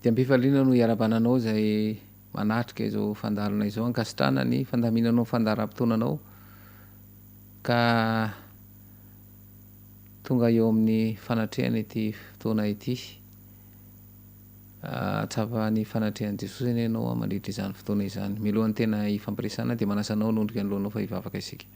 dia ampifaliana no iarabananao zay manatrika izao fandarana izao ankasitrana ny fandaminanao fandaram-potoananao ka tonga eo amin'ny fanatrehana ity fotoana ity. Atsapa ny fanatrehany Jesosy eny ianao mandritra izany fotoana izany. Milohan'ny tena ifampiresana dia manasanao nondrika ny lohanao fa hivavaka isika.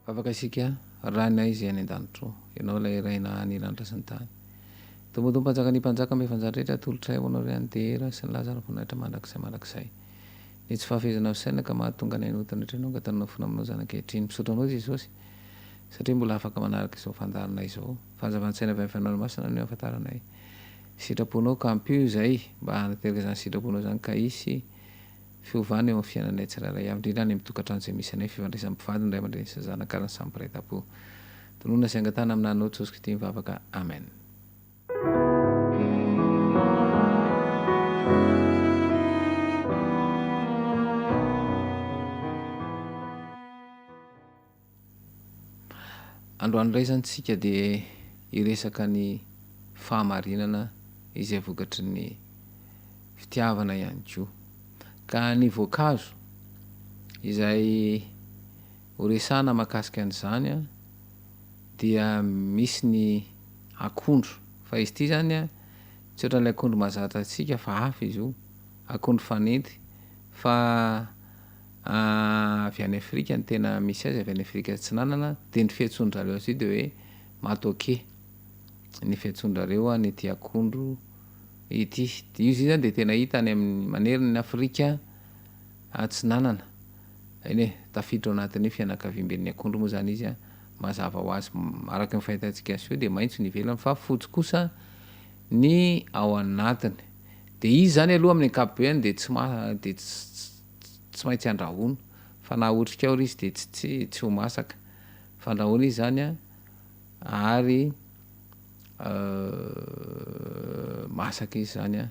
Vavaka isika rana izy any an-danitro, ianao ilay raina ny lanitra sy ny tany. Tombotombo mpanjaka ny mpanjaka ame fanjatra rehetra tolotra ianao ry antehera sy ny lazara vonahitra mandrakizay. Ny tsy fahafezana fisaina ka mahatonga ny ainotana retranao ka tanana fona aminao zanak'ankehitriny. Misaotra anao Jesosy satria mbola afaka manaraka izao fandarana izao. Fanjavansaina avy amin'ny fanaramasina no ahafantaranay. Sitraponao ka ampio izay mba hanateraka izany sitraponao zany ka hisy fiovana eo amin'ny fiainanay tsirairay avy indrindra any amin'ny tokantrano izay misy anay fifandraisany mpivady ny ray aman-dreny sy zanaka ary ny samy mpiray-tam-po. Tonona sy angatana amin'anao Jesosy Kristy mivavaka. Amen. Androany ray zany tsika dia iresaka ny fahamarinana izay vokatry ny fitiavana ihany koa. Ka ny voankazo izay horesana mahakasika an'izany dia misy ny akondro. Fa izy ity zany tsy ohatran'ilay akondro mahazatra antsika fa hafa izy io. Akondro fanendy fa avy any Afrika ny tena misy azy, avy any Afrika Atsinanana, dia ny fiantsoan'zareo azy io dia hoe matoke. Ny fiantsoan'zareo an'ity akondro ity. Io zany dia tena hita any amin'ny manerana ny Afrika Atsinanana. Eny e, tafiditra ao anatin'ny fianakaviam-ben'ny akondro moa zany izy mazava ho azy. Araka ny fahitantsika azy io dia maitso ny ivelany fa fotsy kosa ny ao anatiny. Dia izy zany aloha amin'ny ankapobeny dia tsy maintsy andrahoana fa na otrik'ao izy dia tsy ho masaka. Fandrahoana izy zany ary masaka izy zany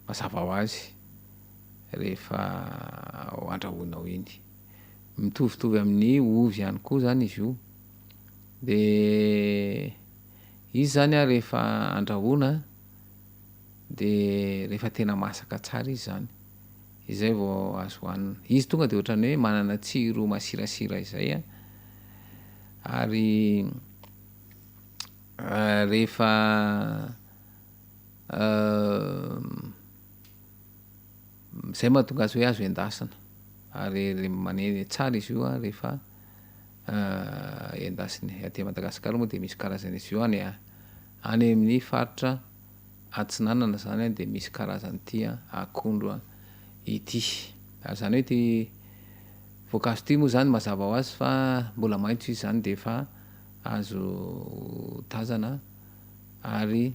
mazava ho azy rehefa andrahoana ao iny. Mitovitovy amin'ny ovy ihany koa zany izy io. Dia izy zany rehefa andrahoana dia rehefa tena masaka tsara izy zany, izay vao azo hohanina. Izy tonga dia ohatran'ny hoe manana tsiro masirasira izay ary rehefa zay mahatonga azy hoe azo endasina ary maneno tsara izy io rehefa endasiny. Aty Madagasikara moa dia misy karazana izy io any amin'ny faritra Atsinanana zany dia misy karazan'ity akondro ity. Zany hoe ity voankazo ity moa zany mazava ho azy fa mbola maitso izy zany dia efa azo tazana ary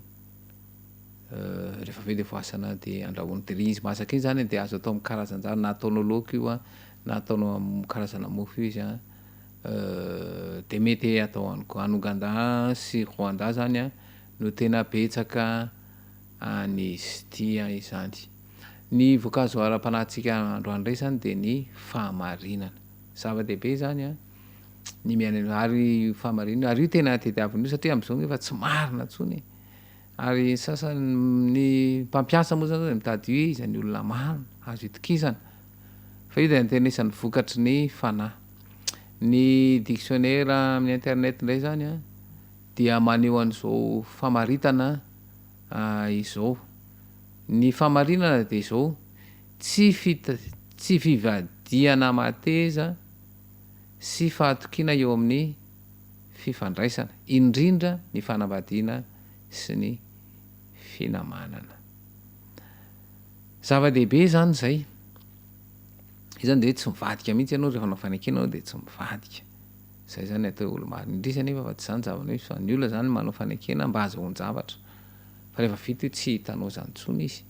rehefa avy eo dia voasana dia andrahoana. Dia izy masaka iny zany dia azo atao amin'ny karazan-jara, na ataonao laoka io na ataonao amin'ny karazana mofo io izy dia mety atao anongan-dà sy roan-dà zany no tena betsaka an'izy ity izany. Ny voankazo ara-panahintsika androany ray zany dia ny fahamarinana. Zava-dehibe zany ny miaina ary fahamarinana. Ary io tena tediavin'io satria amin'izao efa tsy marina intsony. Ary sasany ny mpampiasa moa zany mitady hoe iza ny olona marina azo itokisana. Fa io dia antenesany vokatry ny fanahy. Ny dictionnaire amin'ny internet indray zany dia maneho an'izao famaritana izao. Ny fahamarinana dia izao: tsy fivadiana mateza sy fahatokiana eo amin'ny fifandraisana, indrindra ny fanambadiana sy ny finamanana. Zava-dehibe zany zay. Izy zany dia hoe tsy mivadika mihitsy ianao rehefa manao fanekena ianao dia tsy mivadika. Zay zany atao olo marina indrisy anefa fa tsy zany zavana hoe fa ny olona zany manao fanekena mba ahazoany-javatra. Fa rehefa vita io tsy hitanao zany intsony izy.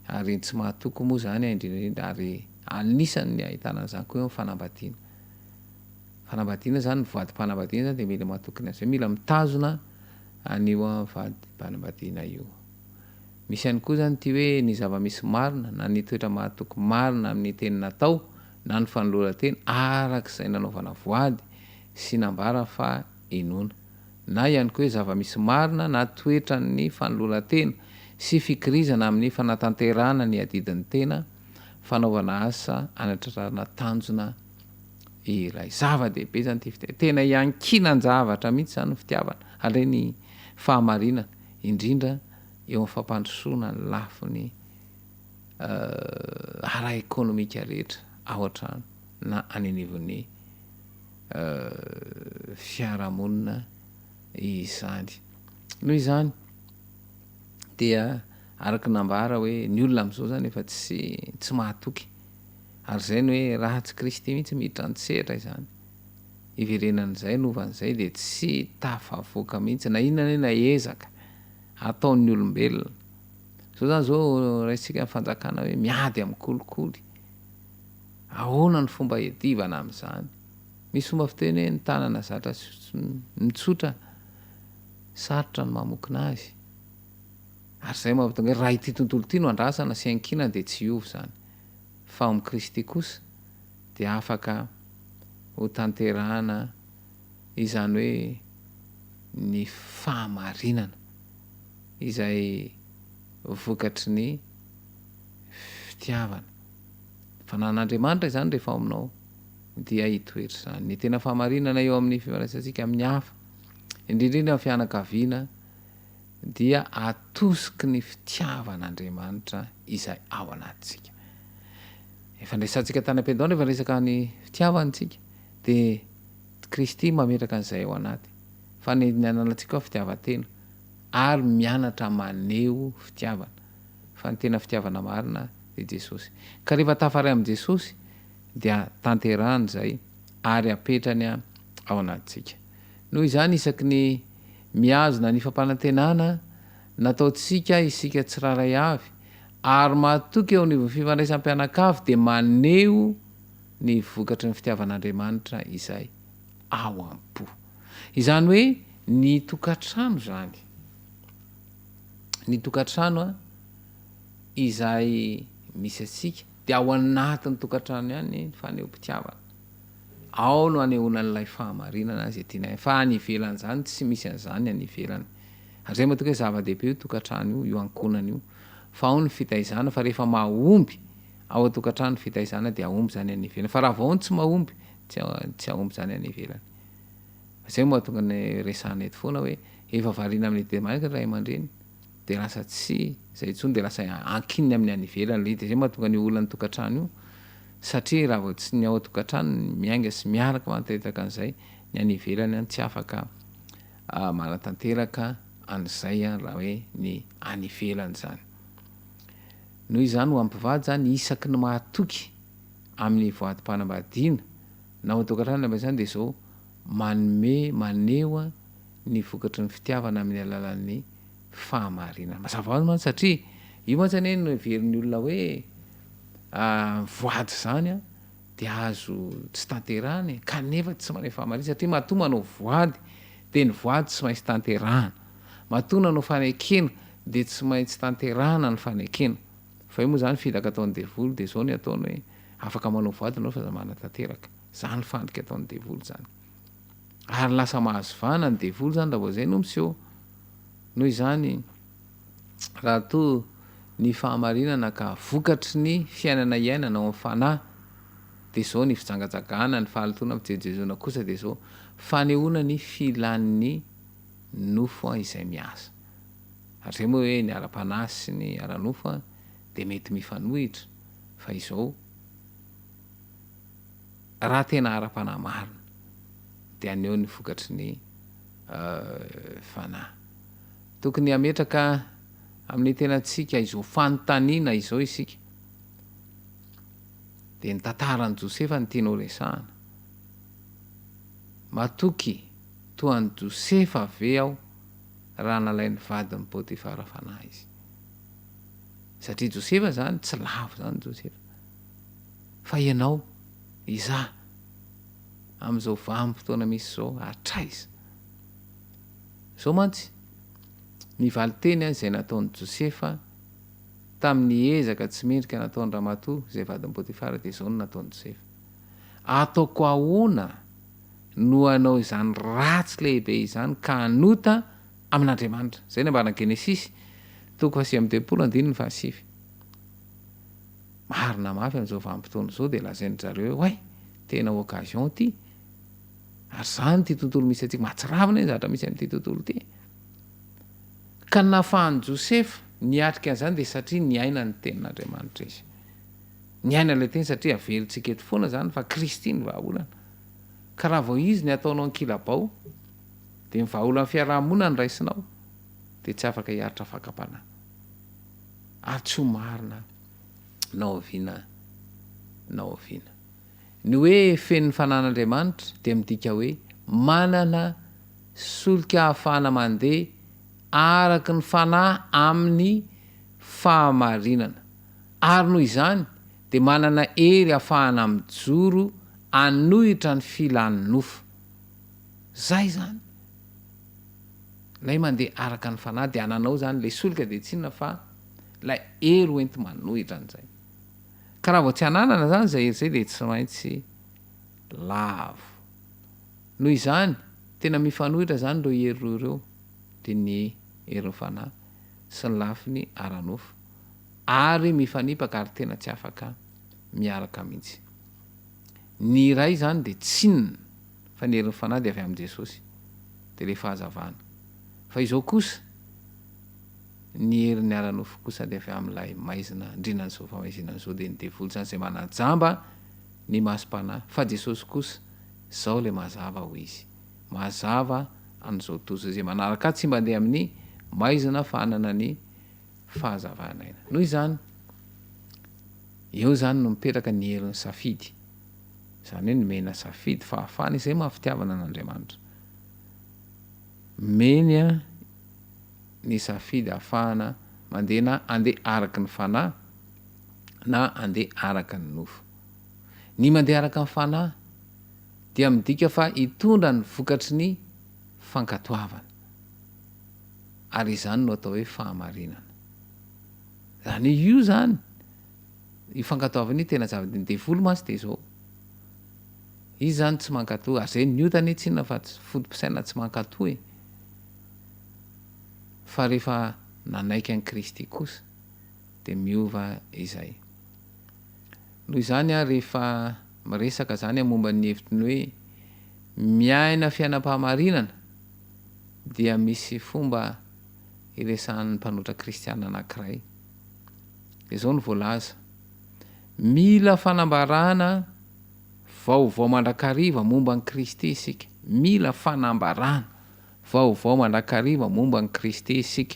Ary tsy mahatoko moa zany indrindra ary anisan'ny ahitana an'izany koa eo amin'ny fanambadiana. Fanambadiana zany, vady-panambadiana zany dia mila mahatoky azy. Mila mitazona an'io vady-panambadiana io. Misy ihany koa zany ty hoe ny zava-misy marina na ny toetra mahatoky marina amin'ny teny natao na ny fanoloran-tena arak'izay nanaovana voady sy nambara fa inona, na ihany koa hoe zava-misy marina na toetra ny fanoloran-tena sy fikirizana amin'ny fanatanterana ny adidin'ny tena fanaovana asa anatrarana tanjona iray. Zava-dehibe zany tena iankinan-javatra mihitsy zany ny fitiavana alay ny fahamarinana indrindra eo amin'ny fampandrosoana ny lafiny ara-ekônomika rehetra ao an-trano na anenivon'ny fiarahamonina izany. Noho izany dia araka nambara hoe ny olona am'izao zany efa tsy mahatoky ary zay ny hoe raha tsy Kristy mihitsy miditra an-tsehatra izany iverenan'izay novan'izay de tsy tafavoaka mihitsy na inona hoe na ezaka ataon'ny olombelona. Zao zany zao raisika fanjakana hoe miady amin'ny kolikoly, ahoana ny fomba hiadivana am'izany? Misy fomba fiteny hoe ny tanana zatra mitsotra sarotra ny mamokina azy, ary zay mahatonga hoe raha ity tontolo ity no andrasana sy ankina de tsy iovy zany, fa amin'ny Kristy kosa de afaka ho tanterahana izany hoe ny fahamarinana izay vokatry ny fitiavana. Fa nan'Andriamanitra izany rehefa ao aminao dia hitoetra zany ny tena fahamarinana eo amin'ny fifandraisantsika amin'ny hafa, indrindrindra amin'ny fianakaviana, dia atosiky ny fitiavan'Andriamanitra izay ao anatintsika. Efa ndraisantsika tany am-piandohana efa resaka ny fitiavantsika de Kristy mametraka an'izay ao anaty fa ny ananantsika ao fitiavan-tena ary mianatra maneho fitiavana fa ny tena fitiavana marina de Jesosy. Ka rehefa tafaray am' Jesosy dia tanterahany zay ary apetrany ao anatintsika. Noho izany isaky ny miazona ny fampanantenana nataontsika isika tsiraray avy ary mahatoky eo ny fifandraisam-pianakavy de maneho ny vokatry ny fitiavan'Andriamanitra izay ao am-po. Izany hoe ny tokantrano zany, ny tokantrano izay misy atsika de ao anatin'ny tokantrano ihany faneho-pitiavana. Ao no anehoana an'ilay fahamarinana zay tiana fa any ivelany zany tsy misy an'izany any ivelany. Ary zay mahatonga hoe zava-dehibe io tokantrano io ankonana io. Fa ao ny fitaizana fa rehefa mahomby ao an-tokantrano fitaizana de ahomby zany any ivelany. Fa raha vao tsy mahomby tsy ahomby zany any ivelany. Zay mahatonga ny resahana eto foana hoe efa variana amin'ny demanaka ray aman-dreny de lasa tsy zay intsony de lasa ankininy amin'ny any ivelany le de zay mahatonga ny olona ny tokantrano io satria raha vao tsy ny ao an-tokantrano miainga sy miaraka mantanteraka an'izay ny any ivelany any tsy afaka manatanteraka an'izay raha hoe ny any ivelany zany. Noho izany ho ampivady zany isaky ny mahatoky amin'ny voadim-panambadiana na ao an-tokantrano am'izany de zao maneho ny vokatry ny fitiavana amin'ny alalan'ny fahamarinana. Mazava hoazy mantsy satria io mantsy anie no heverin'ny olona hoe voady zany de azo tsy tanterahany kanefa tsy maneho fahamarinana satria matoa manao voady de ny voady tsy maintsy tanterahana, matoa nanao fanekena de tsy maintsy tanterahana ny fanekena. Fa io moa zany fitaka ataon'ny devoly de zao ny ataony hoe afaka manao voady anao fa za manatanteraka. Zany fandika ataon'ny devoly zany. Ary lasa mahazo vana ny devoly zany raha vao zay no miseho. Noho izany raha toa ny fahamarinana ka vokatry ny fiainana iainana ao amin'ny fanahy de zao ny fijangajagana ny fahalitoana fijerijejona kosa de zao fanehoana ny filan'ny nofo izay miasa. Ary zay moa hoe ny ara-panahy sy ny ara-nofo de mety mifanohitra fa izao raha tena ara-panahy marina de aneo ny vokatry ny fanahy. Tokony hametraka amin'ny tenantsika izao fanontaniana izao isika de ny tantaran'i Josefa ny tianao resahana. Matoky toa ny Josefa ve aho raha nalay ny vadin'ny Pôtifara fanahy izy. Satria Josefa zany tsy lavo zany Josefa. Fa ianao, izaho, am'izao vanim-potoana misy zao atraiza. Zao mantsy ny valiteny zay nataon'ny Josefa tamin'ny ezaka tsy mendrika nataon'ny ramatoa zay vadin'ny Pôtifara de zao no nataon'i Josefa. ataoko ahoana no anao izany ratsy lehibe izany ka anota amin'Andriamanitra. Zay ny ambana Genesisy 3:17. Marina mafy amin'izao vanim-potoana izao dia lazainy zareo hoe tena occasion ty, ary zany ty tontolo misy antsika mahatsiravina ny zavatra misy amin'ity tontolo ity. Ka nafahan'i Josefa niatrika an'izany dia satria niaina ny tenin'Andriamanitra izy. Niaina ilay teny satria avelontsika eto foana zany fa Kristy ny vahaolana. Ka raha vao izy ny ataonao ankilabao dia ny vahaolana fiarahamonina ny raisinao dia tsy afaka hiaritra fakapana. Ary tsy ho marina naoviana. Ny hoe feno ny fanan'Andriamanitra dia midika hoe manana solika ahafahana mandeha araky ny fanahy amin'ny fahamarinana. Ary noho izany dia manana hery ahafahana mijoro anohitra ny filan'ny nofo. Zay zany. Lay mandeha araka ny fanahy dia ananao zany lay solika dia tsy inona fa lay hery hoenti manohitra an'izay. Ka raha vao tsy ananana zany zay hery zay dia tsy maintsy lavo. Noho izany tena mifanohitra zany ireo hery roa ireo, dia ny herin'ny fanahy sy ny lafiny ara-nofo, ary mifanipaka ary tena tsy afaka miaraka mihitsy. Ny iray zany dia tsinona fa ny herin'ny fanahy dia avy amin'i Jesosy, dia le fahazavana. Fa izao kosa ny herin'ny ara-nofo kosa dia avy amin'ilay maizina, indrindra n'izao famaizina izao dia ny devoly zany izay manajamba ny masom-panahy. Fa Jesosy kosa izao le mazava ho izy, mazava an'izao tozo izay manaraka tsy mandeha amin'ny maizina fa hanana ny fahazavana aina. Noho izany eo zany no mipetraka ny herin'ny safidy, zany hoe nomena safidy fahafahana izay mahafitiavana an'Andriamanitra. Meny ny safidy ahafahana mandeha na andeha araky ny fanahy na andeha araky ny nofo. Ny mandeha araka ny fanahy dia midika fa hitondra ny vokatry ny fankatoavana, ary izany no atao hoe fahamarinana. Zany io zany io fankatoavana io tena zavatra ny devoly masy dia izao. Izy zany tsy mankatoa, ary zay niotany tsy inona fa fotom-pisaina tsy mankatoa e. Fa rehefa nanaiky an'i Kristy kosa dia miova izay. Noho izany rehefa miresaka zany momba ny hevitry ny hoe miaina fiainam-pahamarinana, dia misy fomba iresahan'ny mpanotra kristiana anankiray. Dia izao no voalaza: mila fanambarana vaovao mandrakariva momba an'i Kristy isika. Mila fanambarana vaovao mandrakariva momba an'i Kristy isika.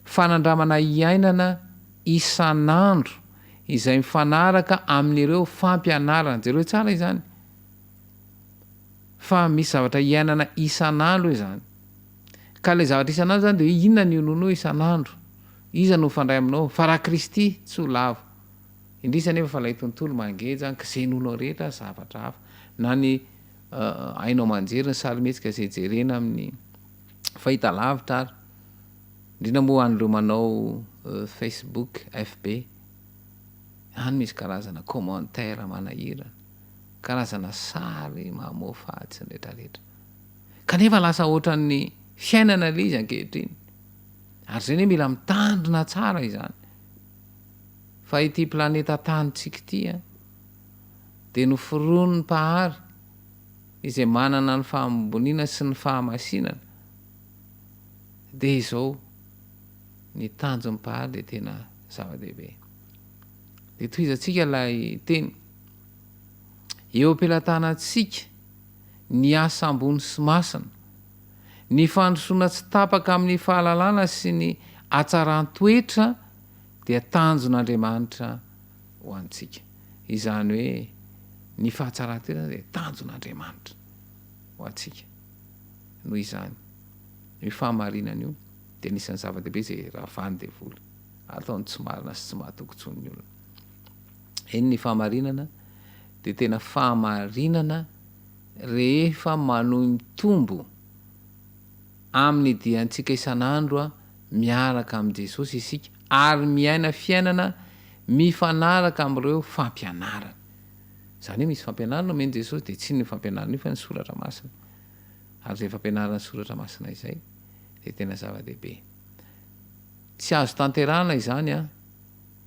Fanandramana iainana isan'andro izay mifanaraka amin'ireo fampianarana. Jereo tsara izany. Fa misy zavatra iainana isan'andro izany. Ka le zavatra isan'andro zany dia inona ny ononao isan'andro? Iza no mifandray aminao? Fa raha Kristy tsy ho lavo. Indrisy anefa fa ilay tontolo mangeja zay nonao rehetra zavatra hafa. Na ny hainao manjery ny sarimihetsika izay jerena amin'ny fahitalavitra ary indrindra moa an'ireo manao Facebook, FB, any misy karazana commentaire manahirana, karazana sary mamoafatsy ny rehetrarehetra. Kanefa lasa ohatran'ny fiainana le izy ankehitriny. Ary zay hoe mila mitandrina tsara izany. Fa ity planeta tanitsika ity dia noforonin'ny mpahary izay manana ny fahamboniana sy ny fahamasinana. Dia izao ny tanjon'ny mpahary dia tena zava-dehibe. Dia tohizantsika ilay teny: eo am-pelantanantsika ny asa ambony sy masina, ny fandrosoana tsy tapaka amin'ny fahalalana sy ny hatsaran-toetra dia tanjon'Andriamanitra ho antsika. Izany hoe ny fahatsaran-toetra dia tanjon'Andriamanitra ho antsika. Noho izany io fahamarinana io dia nisan'ny zava-dehibe izay ravany devoly, ataony tsy marina sy tsy mahatokontsony olona. Eny ny fahamarinana dia tena fahamarinana rehefa manohy mitombo amin'ny diantsika isan'andro miaraka amin'i Jesosy isika, ary miaina fiainana mifanaraka amin'ireo fampianarana. zany hoe misy fampianarana meny Jesosy de tsy ny fampianarana io fa ny soratra masina ary zay fampianarana soratra masina izay de tena zava-dehibe. Tsy azo tanterahana izany a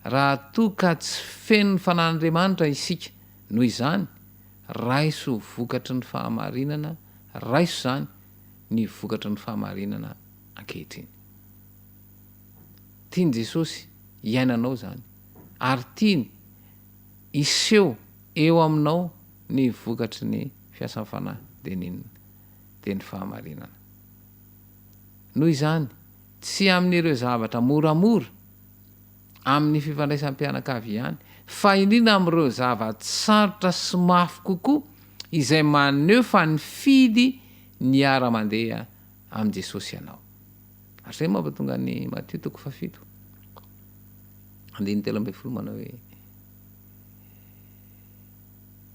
raha toa ka tsy feno ny fanan'Andriamanitra isika. Noho izany raiso vokatry ny fahamarinana, raiso zany ny vokatry ny fahamarinana ankehitriny. Tiany Jesosy iainanao zany ary tiany iseho eo aminao ny vokatry ny fiasan'ny fanahy de ny fahamarinana. Noho izany tsy amin'ireo zavatra moramora amin'ny fifandraisam-pianakavy ihany fa indrindra amin'ireo zavatsarotra sy mafy kokoa izay maneho fa ny fidy ny ara-mandeha amin'i Jesosy ianao. Ary zay mampatonga ny Matthieu 7 andiny 13 manao hoe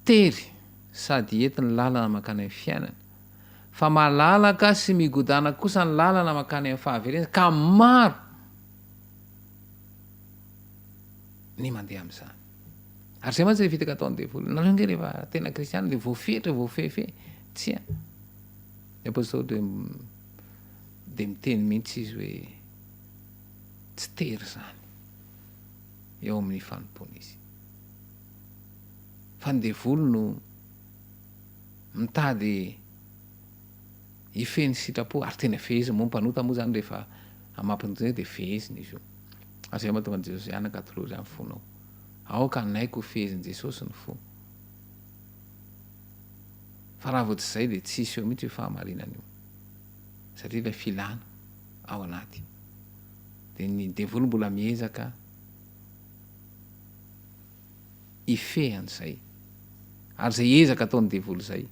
tery sady enti ny lalana makany amin'ny fiainana fa malalaka sy migodana kosa ny lalana makany amin'ny fahaverena ka maro ny mandeha amin'izany. Ary zay mantsy vitaka ataon'ny devoly nareo nge rehefa tena kristiana de voafetra voafefe tsy a ny apôstôly de miteny mihitsy izy hoe tsy tery zany eo amin'ny fanompona izy fa ny devoly no mitady ifeny sitrapo ary tena feheziny moa mpanota moa zany rehefa amampin'izay de feheziny izy io. Ary zay mahatonga an'i Jesosy anaka atolory amin'ny fonao aoka naiko feheziny Jesosy ny fo fa raha vao tsy zay de tsisy eo mihitsy io fahamarinana io satria ilay filana ao anaty de ny devoly mbola miezaka ifehan'izay ary zay ezaka ataon'ny devoly zay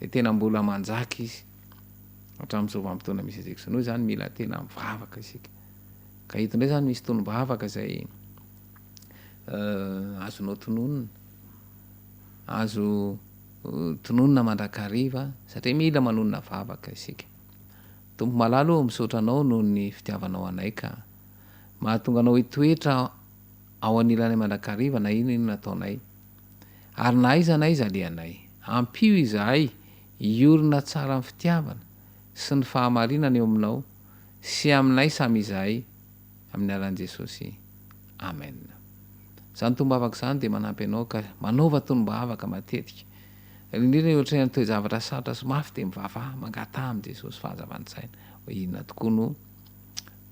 de tena mbola manjaka izy hatramin'izao vanim-potoana misy azay kosa. Noho zany mila tena mivavaka isika ka hito ndray zany misy tonom-bavaka zay azonao tononona azo tononona mandrakariva satria mila manonona vavaka isika. Tompo malalo misaotra anao noho ny fitiavanao anay ka mahatonga anao hitoetra ao anilanay mandrakariva na ino nataonay ary na aiza na aiza alehanay ampio izahay iorina tsara amin'ny fitiavana sy ny fahamarinana eo aminao sy aminay samy izahay amin'ny alan'i Jesosy. Amen. Zany tombavaka zany de manampy anao ka manaova tombavaka matetika indrindra ohatrany toe zavatra sarotra sy mafy de mivavaha mangataha amin'i Jesosy fahazavantsaina hoe inona tokoa no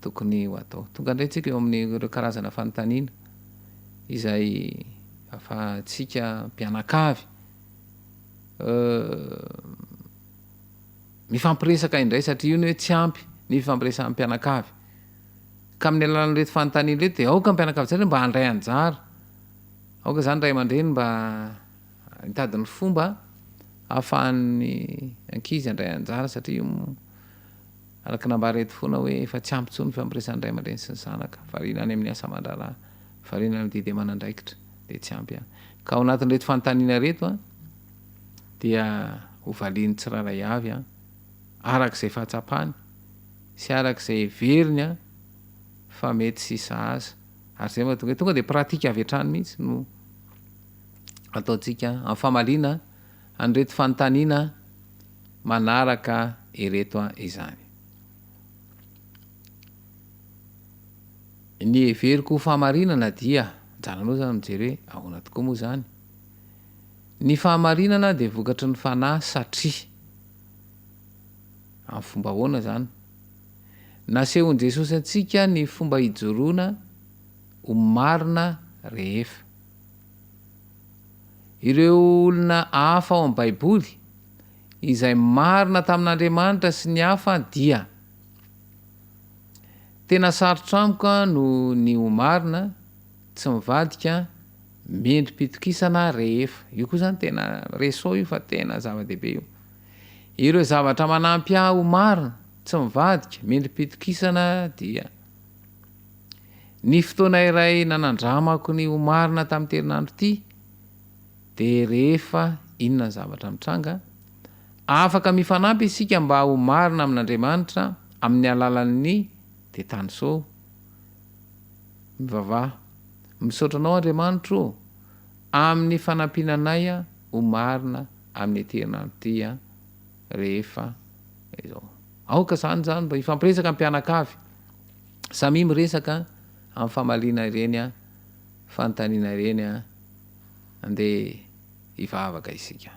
tokony ho atao. Tonga indray tsika eo amin'ireo karazana fanontaniana izay afahantsika mpianakavy mifampiresaka indray satria io ny hoe tsy ampy ny fifampiresan'ny mpianakavy ka amin'ny alalan'ireto fanontaniana reto de aoka mpianakavy tsara mba handray anjara aoka zany ray aman-dreny mba hitady ny fomba ahafahan'ny ankizy handray anjara satria araka nambara eto foana hoe efa tsy ampy tsony fifampiresan'ny ray aman-dreny sy ny zanaka variana any amin'ny asa aman-draharaha variana amin'ny didy aman-andraikitra de tsy ampy ka ao anatin'reto fanontaniana reto dia hovaliany tsiraray avy arak'izay fahatsapany sy arak'izay veriny fa mety sy sahaza ary zay mahatonga tonga de pratika avy hatrany mihitsy no ataontsika amin'ny famalina an'reto fanontaniana manaraka ireto izany. Ny heveriko fahamarinana dia jananao zany mijery hoe ahoana tokoa moa zany. Ny fahamarinana de vokatry ny fanahy satria amin'ny fomba ahoana zany nasehon'i Jesosy atsika ny fomba hijoroana ho marina rehefa. Ireo olona hafa ao amin'ny baiboly izay marina tamin'Andriamanitra sy ny hafa dia tena sarotra amiko no ny ho marina tsy mivadika mendrim-pitokisana rehefa. Io koa zany tena resao io fa tena zava-dehibe io. Ireo zavatra manampy ahy ho marina tsy mivadika mendrim-pitokisana dia ny fotoana iray nanandramako ny ho marina tamin'ny terinandro ity de rehefa inona ny zavatra mitranga afaka mifanampy isika mba ho marina amin'Andriamanitra amin'ny alalan'ny de tany sao mivavaha misaotra anao Andriamanitra amin'ny fanampinanay a ho marina amin'ny eterinan'ity rehefa izao aoka zany mba ifampiresaka ampianakavy samy miresaka amin'ny famalina ireny fanontaniana ireny andeha ivavaka isika.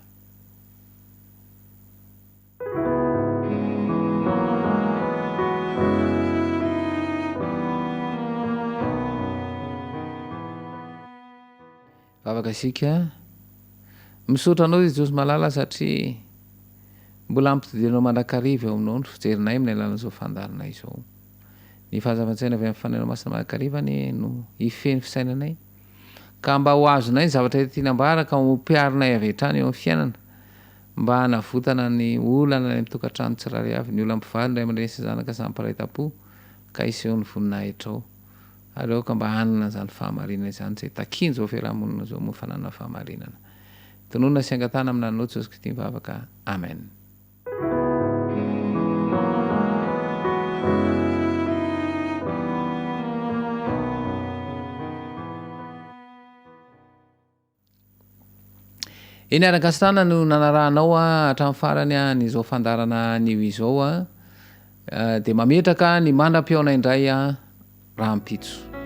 Vavaka isika misaotra anao Jesosy malala satria mbola ampitodirana mandrakariva eo aminao ny fijerinay amin'ny alalan'izao fandarinay izao. Ny fahazavan-tsaina avy amin'ny fanenao masina mandrakarivany no ifeny fisainanay ka mba ho azonay ny zavatra tiana ka hompiarinay avy hatrany eo amin'ny fiainana mba hanavotana ny olana ny mitokantrano tsirairay avy ny olona mpivaly ray aman-dreny sy zanaka samy mparaitam-po ka iseho ny voninahitra ao aleo ka mba hanana zany fahamarinana izany zay takiany zao fiarahamonina zao moa fananana fahamarinana. Tononona sy angatana amin'ny nanao Jesosy Kristy mivavaka. Amen. Eny Arakasikana no nanarahanao hatramin'ny farany nyzao fandarana anio izao dia mametraka ny mandram-peona indray rahampitso.